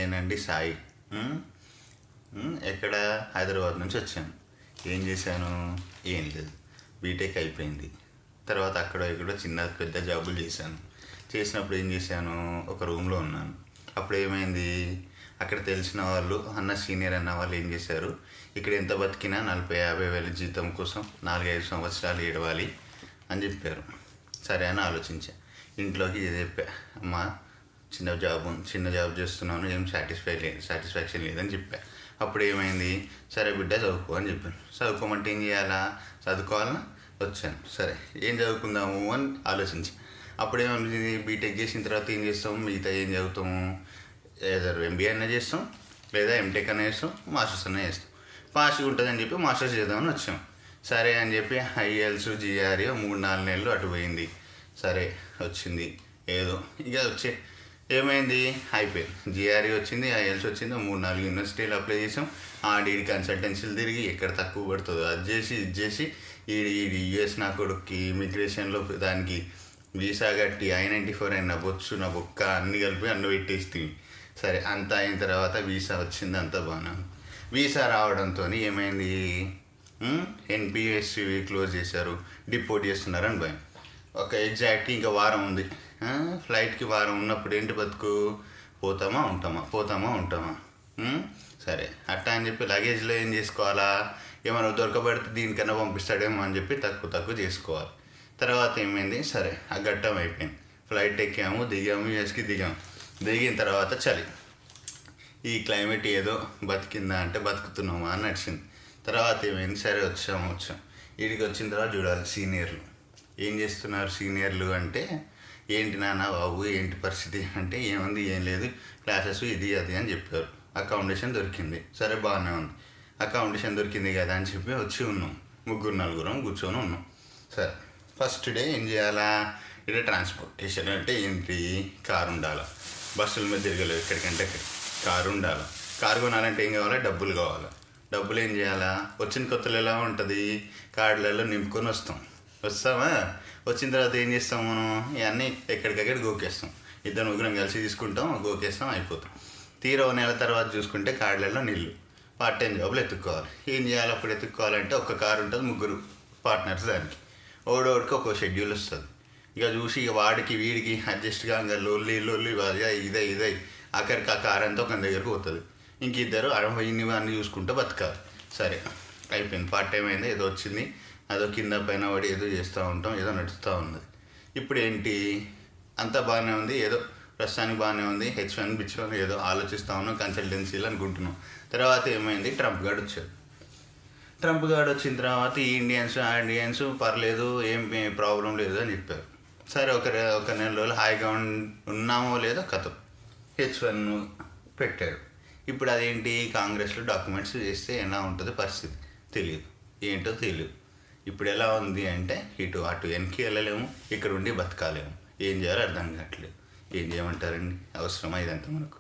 నేనండి సాయి. ఉమ్, ఎక్కడ హైదరాబాద్ నుంచి వచ్చాను. ఏం చేశాను? ఏం లేదు. బీటెక్ అయిపోయింది. తర్వాత అక్కడ ఇక్కడ చిన్న పెద్ద జాబులు చేశాను. చేసినప్పుడు ఏం చేశాను? ఒక రూమ్లో ఉన్నాను. అప్పుడు ఏమైంది? అక్కడ తెలిసిన వాళ్ళు సీనియర్ అన్న వాళ్ళు ఏం చేశారు, ఇక్కడ ఎంత బతికినా 40-50 వేల జీతం కోసం 4-5 సంవత్సరాలు ఏడవాలి అని చెప్పారు. సరే అని ఆలోచించా. ఇంట్లోకి ఇది చెప్పా, అమ్మా చిన్న జాబ్ చేస్తున్నాను, ఏం సాటిస్ఫాక్షన్ లేదని చెప్పా. అప్పుడు ఏమైంది? సరే బిడ్డ చదువుకో అని చెప్పాను. చదువుకోమంటే ఏం చేయాలా? చదువుకోవాలని వచ్చాను. సరే ఏం చదువుకుందాము అని ఆలోచించి అప్పుడు ఏమనిపించింది, బీటెక్ చేసిన తర్వాత ఏం చేస్తాము, మిగతా ఏం చదువుతాము, ఏదో ఎంబీఏ అన్నా చేస్తాం, లేదా ఎంటెక్ అన్నా చేస్తాం, మాస్టర్స్ అన్నా చేస్తాం. ఫాస్ట్గా ఉంటుందని చెప్పి మాస్టర్స్ చేద్దామని వచ్చాం. సరే అని చెప్పి ఐఎల్స్ జిఆర్ఈ 3-4 నెలలు అటు పోయింది. సరే వచ్చింది ఏదో ఇక ఏమైంది, అయిపోయింది. జిఆర్ఈ వచ్చింది, ఐఎల్స్ వచ్చింది, 3-4 యూనివర్సిటీలు అప్లై చేసాం. ఆడి కన్సల్టెన్సీలు తిరిగి ఎక్కడ తక్కువ పడుతుందో అది చేసి ఇది చేసి ఈడి యుఎస్ నా కొడుక్కి ఇమిగ్రేషన్లో దానికి వీసా కట్టి I-94 అయిన బొచ్చు నా బొక్క అన్నీ కలిపి అన్నీ పెట్టేస్తుంది. సరే అంతా అయిన తర్వాత వీసా వచ్చింది, అంతా బాగా. వీసా రావడంతో ఏమైంది, NPSC క్లోజ్ చేశారు, డిపోర్ట్ చేస్తున్నారని భయం. ఒక ఎగ్జాక్ట్గా ఇంకా వారం ఉంది. ఫ్లైట్కి వారం ఉన్నప్పుడు ఏంటి బతుకు, పోతామా ఉంటామా. సరే అట్టా అని చెప్పి లగేజ్లో ఏం చేసుకోవాలా, ఏమైనా దొరకబడితే దీనికన్నా పంపిస్తాడేమో అని చెప్పి తక్కువ చేసుకోవాలి. తర్వాత ఏమైంది, సరే ఆ ఘట్టం అయిపోయింది. ఫ్లైట్ ఎక్కాము, యూఎస్కి దిగిన తర్వాత చలి. ఈ క్లైమేట్ ఏదో బతికిందా అంటే బతుకుతున్నామా అని నడిచింది. తర్వాత ఏమైంది, సరే వచ్చాం. వీడికి వచ్చిన తర్వాత చూడాలి సీనియర్లు ఏం చేస్తున్నారు. సీనియర్లు అంటే ఏంటి నాన్న బాబు ఏంటి పరిస్థితి అంటే, ఏముంది ఏం లేదు, క్లాసెస్ ఇది అది అని చెప్పారు. అకామిడేషన్ దొరికింది, సరే బాగానే ఉంది. అకామిడేషన్ దొరికింది కదా అని చెప్పి వచ్చి ఉన్నాం. 3-4 కూర్చొని ఉన్నాం. సరే ఫస్ట్ డే ఏం చేయాలా, ఇక్కడ ట్రాన్స్పోర్టేషన్ అంటే ఏంటి, కారు ఉండాలి. బస్సుల మీద తిరగలేదు, ఎక్కడికంటే కారు ఉండాలి. కారు కొనాలంటే ఏం కావాలి, డబ్బులు కావాలి. డబ్బులు ఏం చేయాలా, వచ్చిన కొత్తలు ఎలా ఉంటుంది, కార్డులలో నింపుకొని వస్తామా. వచ్చిన తర్వాత ఏం చేస్తాం, మనం ఇవన్నీ ఎక్కడికక్కడ గోకేస్తాం. 2-3 కలిసి తీసుకుంటాం, గోకేస్తాం, అయిపోతాం. తీరా నెల తర్వాత చూసుకుంటే కార్డులలో నీళ్ళు. పార్ట్ టైం జాబులు ఎత్తుక్కోవాలి. ఏం చేయాలి అప్పుడు ఎత్తుక్కోవాలంటే ఒక కారు ఉంటుంది, 3 పార్ట్నర్స్ దానికి. ఓడోడికి ఒక్కో షెడ్యూల్ వస్తుంది. ఇక చూసి ఇక వాడికి వీడికి అడ్జస్ట్గా ఇంకా లొల్లి ఇదే ఆఖరికి ఆ కారు అంతా ఒక దగ్గరకు పోతుంది. ఇంక ఇద్దరు అన్నీ చూసుకుంటూ బతకాలి. సరే అయిపోయింది, పార్ట్ టైం అయింది, ఏదో వచ్చింది, అదో కింద పైన పడి ఏదో చేస్తూ ఉంటాం, ఏదో నడుస్తూ ఉన్నది. ఇప్పుడు ఏంటి, అంతా బాగానే ఉంది, ఏదో ప్రస్తుతానికి బాగానే ఉంది. H1 బిచ్1 ఏదో ఆలోచిస్తూ ఉన్నాం, కన్సల్టెన్సీలు అనుకుంటున్నాం. తర్వాత ఏమైంది, ట్రంప్ గారు వచ్చాడు. ట్రంప్ గారు వచ్చిన తర్వాత ఈ ఇండియన్స్ పర్లేదు, ఏం ప్రాబ్లం లేదు అని చెప్పారు. సరే ఒక నెల రోజులు హాయిగా ఉన్నామో లేదో కథం H1 పెట్టాడు. ఇప్పుడు అదేంటి, కాంగ్రెస్లో డాక్యుమెంట్స్ చేస్తే ఎలా ఉంటుంది పరిస్థితి తెలియదు, ఏంటో తెలియదు. ఇప్పుడు ఎలా ఉంది అంటే అటు వెనక్కి వెళ్ళలేము, ఇక్కడ ఉండి బతకాలేము, ఏం చేయాలో అర్థం కావట్లేదు. ఏం చేయమంటారండి, అవసరమా ఇదంతా మనకు?